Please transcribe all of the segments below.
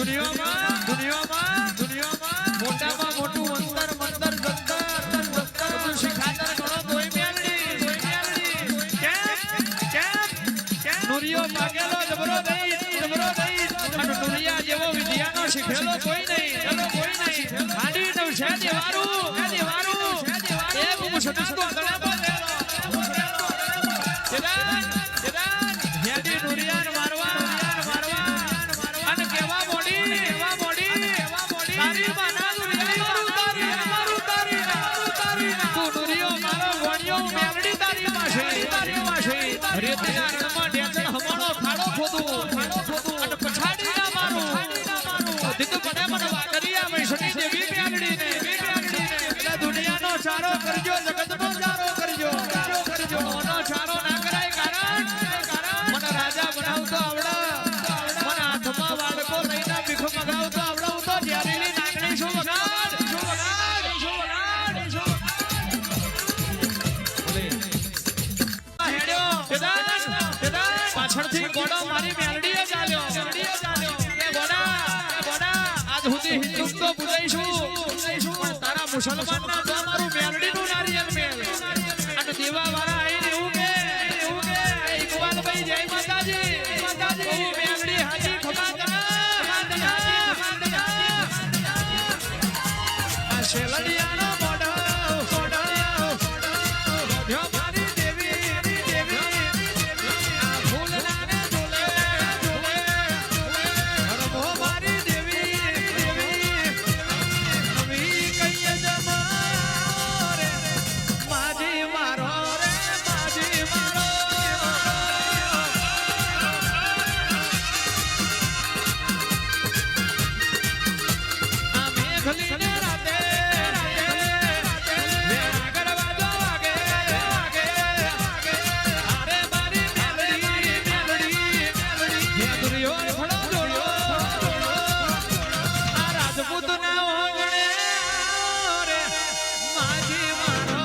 દુનિયામાં મોટામાં મોટું મંતર જંતર શિખાતર ગણો તોય મેલડી કેમ નુરિયો પાગેલો જબરો દઈ અને નુરિયા જેવો વિદ્યાનો શીખેલો કોઈ નહીં ખાલી નવશે દેવારું એ મુસડા તો ગળામાં હેડી નુરિયાન મારવા અને કેવા મોડી તારી માના નુરિયા મારું તારી તું નુરિયો મારો ગણ્યો મેલડી તારી માશે રેતીના રણમાં ઢેચણ હમાણો ખાડો ખોદું અને પછાડી ના મારું દીકુ પડે મને વાકરિયા વૈષ્ણવી દેવી મેલડી ને એટલે દુનિયાનો ચારો કરજો જગતનો ચારો કરજો ઓનો ચારો ના કરાય કારણ મને રાજા બનાવતો આવડા મને હાથમાં વાડકો લઈને ભીખ મગાવતો આવડા હું તો જ્યારેલી નાગણી શું વગાડ પાછળથી ગોડો મારી મેલડીએ ચાલ્યો એ ગોડા આજ સુધી હિન્દુ તો પૂજાઈશું પણ તારા મુસલમાનના તો મારું મેલડીનું નારિયેલ મેલ અને દેવા વાળા આઈને એવું કે ઇકબાલભાઈ જય માતાજી મેલડી હાજી ખમા આ શેલડિયાનો મોઢો યો મારી દેવી આ ફૂલનાને ઝૂલે રમો મારી દેવી નવી કઈએ જમારે માજી મારો આ મેઘલીને રાતે ગરવાજો વાગે અરે મારી મેલડી હે દુર્યો ફળો જોડો આ રાજપૂતના ઓગણે રે માજી મારો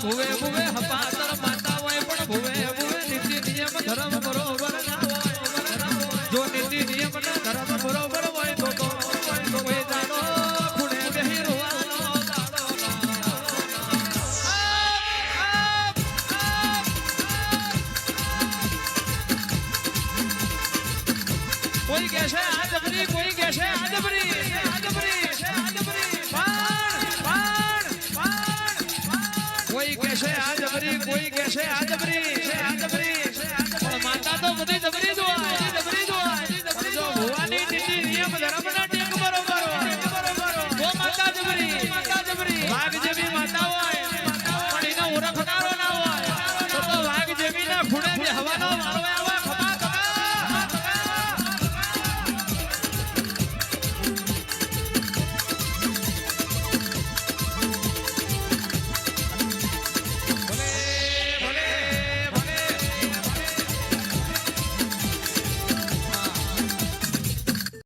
ભુવે હપાતર માતા હોય પણ ભુવે નીતિ નિયમ ધર્મ બરોબર ના હોય જો નીતિ નિયમ ના ધર્મ બરોબર હોય તો કોઈ જાણો ખૂણે બેહી રોવાનો કોઈ કહેશે આ જબરી કોઈ કહેશે આ જબરી કોઈ કહેશે આ જબરી